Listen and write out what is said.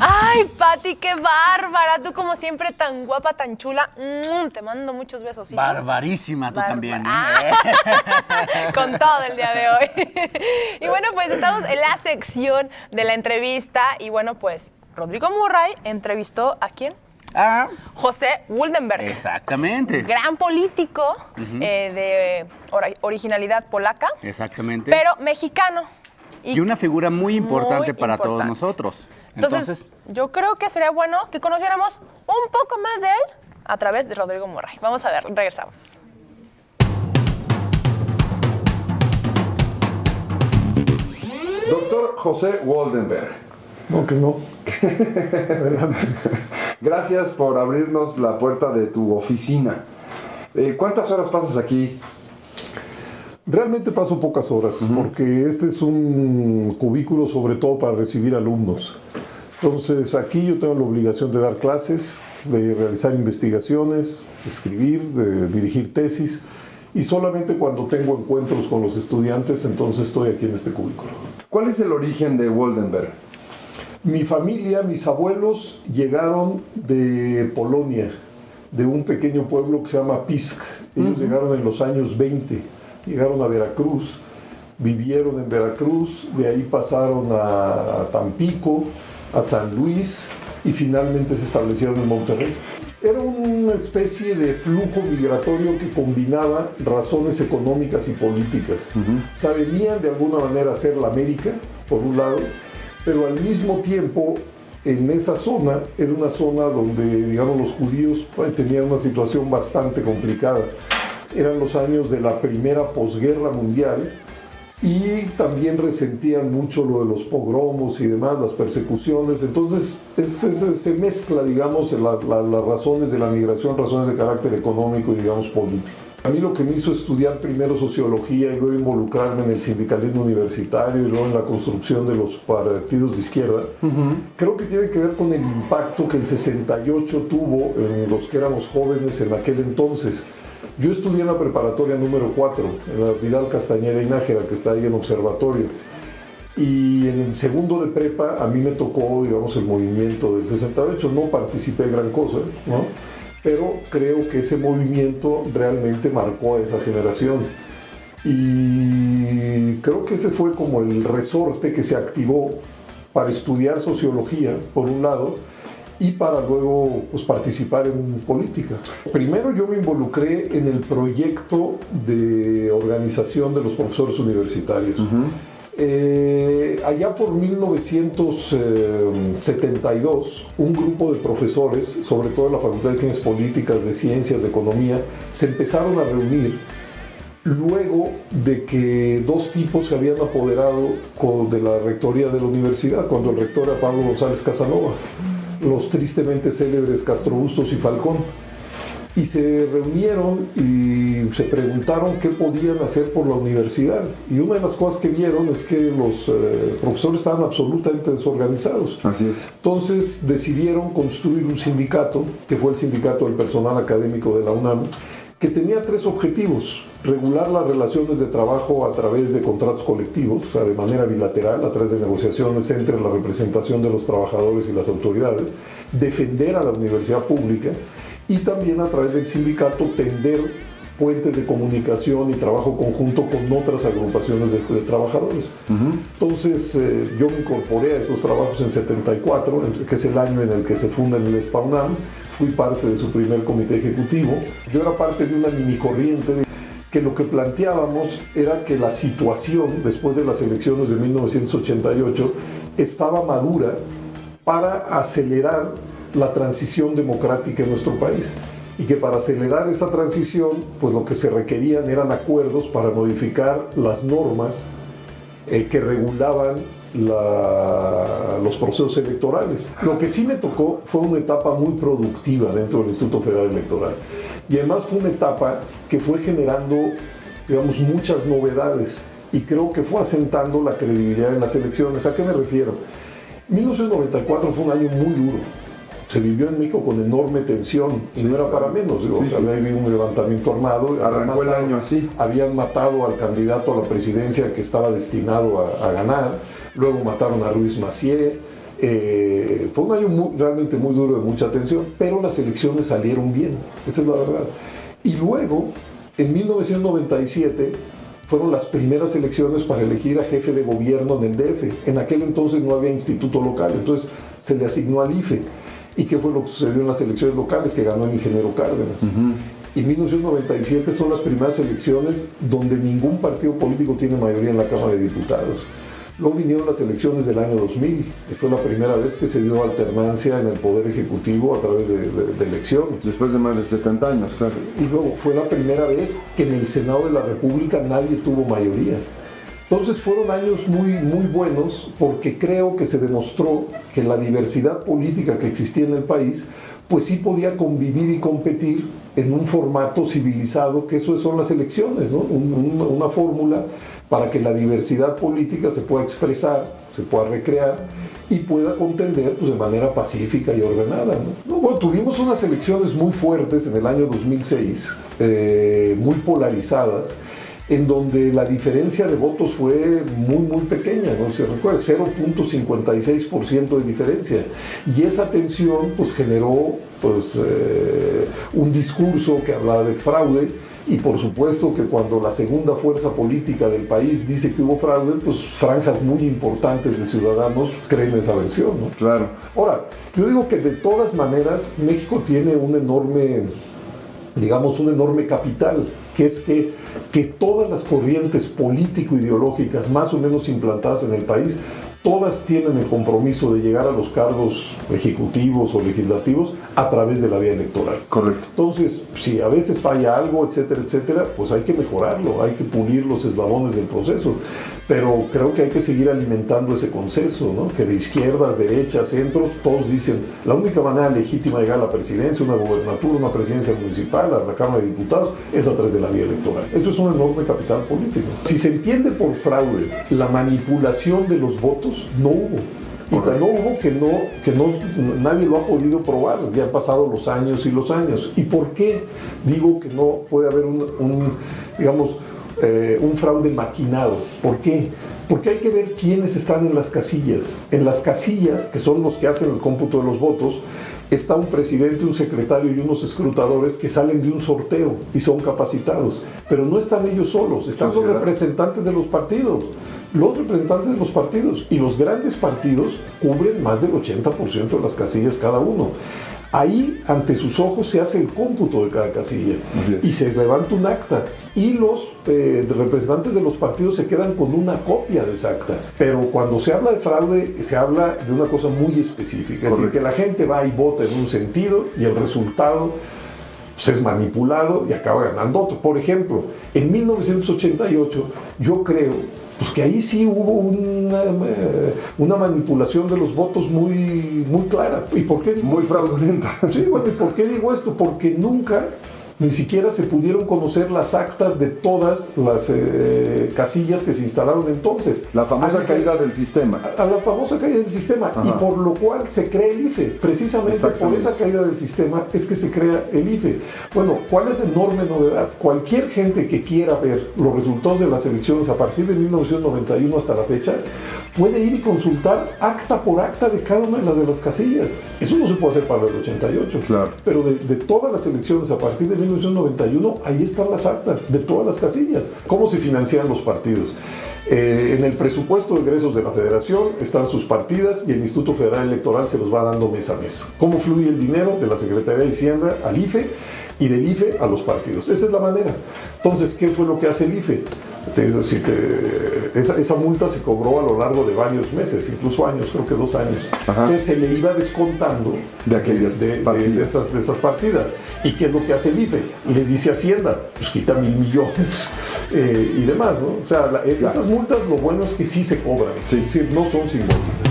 Ay, Pati, qué bárbara. Tú como siempre tan guapa, tan chula. Te mando muchos besos. Barbarísima tú también. Con todo el día de hoy. Y bueno, pues estamos en la sección de la entrevista. Y bueno, pues Rodrigo Murray entrevistó ¿a quién? A José Woldenberg. Exactamente. Gran político de originalidad polaca. Exactamente. Pero mexicano. Y una figura muy importante para todos nosotros. Entonces, yo creo que sería bueno que conociéramos un poco más de él a través de Rodrigo Murray. Vamos a ver, regresamos. Doctor José Woldenberg. No, que no. Gracias por abrirnos la puerta de tu oficina. ¿Cuántas horas pasas aquí? Realmente paso pocas horas, porque este es un cubículo sobre todo para recibir alumnos. Entonces aquí yo tengo la obligación de dar clases, de realizar investigaciones, de escribir, de dirigir tesis, y solamente cuando tengo encuentros con los estudiantes, entonces estoy aquí en este cubículo. ¿Cuál es el origen de Woldenberg? Mi familia, mis abuelos llegaron de Polonia, de un pequeño pueblo que se llama Pisk. Ellos llegaron en los años 20, llegaron a Veracruz, vivieron en Veracruz, de ahí pasaron a Tampico, a San Luis y finalmente se establecieron en Monterrey. Era una especie de flujo migratorio que combinaba razones económicas y políticas. O sea, venían de alguna manera a ser la América, por un lado, pero al mismo tiempo en esa zona era una zona donde, digamos, los judíos tenían una situación bastante complicada. Eran los años de la primera posguerra mundial y también resentían mucho lo de los pogromos y demás, las persecuciones. Entonces se mezcla, digamos, las razones de la migración, razones de carácter económico y, digamos, político. A mí lo que me hizo estudiar primero sociología y luego involucrarme en el sindicalismo universitario y luego en la construcción de los partidos de izquierda, creo que tiene que ver con el impacto que el 68 tuvo en los que éramos jóvenes en aquel entonces. Yo estudié en la preparatoria número 4, en la Vidal Castañeda y Nájera, que está ahí en Observatorio. Y en el segundo de prepa a mí me tocó, digamos, el movimiento del 68. No participé gran cosa, ¿no? Pero creo que ese movimiento realmente marcó a esa generación. Y creo que ese fue como el resorte que se activó para estudiar sociología, por un lado, y para luego, pues, participar en política. Primero yo me involucré en el proyecto de organización de los profesores universitarios. Allá por 1972, un grupo de profesores, sobre todo en la Facultad de Ciencias Políticas, de Ciencias, de Economía, se empezaron a reunir luego de que dos tipos se habían apoderado de la rectoría de la universidad, cuando el rector era Pablo González Casanova, los tristemente célebres Castro Bustos y Falcón. Y se reunieron y se preguntaron qué podían hacer por la universidad. Y una de las cosas que vieron es que los profesores estaban absolutamente desorganizados. Así es. Entonces decidieron construir un sindicato, que fue el Sindicato del Personal Académico de la UNAM, que tenía tres objetivos: regular las relaciones de trabajo a través de contratos colectivos, o sea, de manera bilateral, a través de negociaciones entre la representación de los trabajadores y las autoridades, defender a la universidad pública, y también a través del sindicato tender puentes de comunicación y trabajo conjunto con otras agrupaciones de trabajadores. Entonces yo me incorporé a esos trabajos en 74, que es el año en el que se funda el SPA-UNAM. Fui parte de su primer comité ejecutivo. Yo era parte de una mini corriente que lo que planteábamos era que la situación después de las elecciones de 1988 estaba madura para acelerar la transición democrática en nuestro país, y que para acelerar esa transición, pues lo que se requerían eran acuerdos para modificar las normas que regulaban los procesos electorales. Lo que sí me tocó fue una etapa muy productiva dentro del Instituto Federal Electoral, y además fue una etapa que fue generando, digamos, muchas novedades, y creo que fue asentando la credibilidad en las elecciones. ¿A qué me refiero? 1994 fue un año muy duro. Se vivió en México con enorme tensión, y no era para menos. Digo, había habido un levantamiento armado. Arrancó el año así. Habían matado al candidato a la presidencia que estaba destinado a ganar. Luego mataron a Ruiz Massieu. fue un año realmente muy duro, de mucha tensión, pero las elecciones salieron bien, esa es la verdad. Y luego, en 1997, fueron las primeras elecciones para elegir a jefe de gobierno en el DF. En aquel entonces no había instituto local, entonces se le asignó al IFE. ¿Y qué fue lo que sucedió en las elecciones locales? Que ganó el ingeniero Cárdenas. Y 1997 son las primeras elecciones donde ningún partido político tiene mayoría en la Cámara de Diputados. Luego vinieron las elecciones del año 2000, que fue la primera vez que se dio alternancia en el Poder Ejecutivo a través de elecciones. Después de más de 70 años, claro. Y luego fue la primera vez que en el Senado de la República nadie tuvo mayoría. Entonces fueron años muy, muy buenos, porque creo que se demostró que la diversidad política que existía en el país pues sí podía convivir y competir en un formato civilizado, que eso son las elecciones, ¿no? Una fórmula para que la diversidad política se pueda expresar, se pueda recrear y pueda contender pues, de manera pacífica y ordenada, ¿no? Bueno, tuvimos unas elecciones muy fuertes en el año 2006, muy polarizadas, en donde la diferencia de votos fue muy, muy pequeña, ¿no? Se recuerda, 0.56% de diferencia. Y esa tensión pues, generó pues, un discurso que hablaba de fraude, y por supuesto que cuando la segunda fuerza política del país dice que hubo fraude, pues franjas muy importantes de ciudadanos creen esa versión, ¿no? Claro. Ahora, yo digo que de todas maneras México tiene un enorme capital, que es que todas las corrientes político-ideológicas más o menos implantadas en el país, todas tienen el compromiso de llegar a los cargos ejecutivos o legislativos a través de la vía electoral. Correcto. Entonces, si a veces falla algo, etcétera, etcétera, pues hay que mejorarlo, hay que pulir los eslabones del proceso. Pero creo que hay que seguir alimentando ese consenso, ¿no? Que de izquierdas, derechas, centros, todos dicen, la única manera legítima de llegar a la presidencia, una gobernatura, una presidencia municipal, a la Cámara de Diputados, es a través de la vía electoral. Esto es un enorme capital político. Si se entiende por fraude la manipulación de los votos, no hubo. Y tan no hubo que nadie lo ha podido probar. Ya han pasado los años y los años. ¿Y por qué digo que no puede haber un fraude maquinado? ¿Por qué? Porque hay que ver quiénes están en las casillas. En las casillas, que son los que hacen el cómputo de los votos, está un presidente, un secretario y unos escrutadores que salen de un sorteo y son capacitados. Pero no están ellos solos, están los representantes de los partidos. Los representantes de los partidos. Y los grandes partidos cubren más del 80% de las casillas cada uno. Ahí, ante sus ojos, se hace el cómputo de cada casilla y se levanta un acta. Y los representantes de los partidos se quedan con una copia de esa acta. Pero cuando se habla de fraude, se habla de una cosa muy específica. Es decir, que la gente va y vota en un sentido y el resultado pues, es manipulado y acaba ganando otro. Por ejemplo, en 1988, yo creo pues que ahí sí hubo una manipulación de los votos muy, muy clara. ¿Y por qué? Muy fraudulenta. Sí, bueno, ¿y por qué digo esto? Porque nunca, ni siquiera se pudieron conocer las actas de todas las casillas que se instalaron entonces. La famosa caída del sistema. A la famosa caída del sistema. Ajá. Y por lo cual se crea el IFE. Precisamente por esa caída del sistema es que se crea el IFE. Bueno, ¿cuál es la enorme novedad? Cualquier gente que quiera ver los resultados de las elecciones a partir de 1991 hasta la fecha, puede ir y consultar acta por acta de cada una de las casillas. Eso no se puede hacer para el 88. Claro. Pero de todas las elecciones a partir de 1991, ahí están las actas de todas las casillas. ¿Cómo se financian los partidos? En el presupuesto de egresos de la Federación están sus partidas y el Instituto Federal Electoral se los va dando mes a mes. ¿Cómo fluye el dinero de la Secretaría de Hacienda al IFE y del IFE a los partidos? Esa es la manera. Entonces, ¿qué fue lo que hace el IFE? Esa multa se cobró a lo largo de varios meses, incluso años, creo que 2 años. Ajá. Entonces se le iba descontando de esas partidas. ¿Y qué es lo que hace el IFE? Le dice a Hacienda, pues quita 1,000 millones y demás, ¿no? O sea, esas multas lo bueno es que sí se cobran, es decir, no son simbólicas.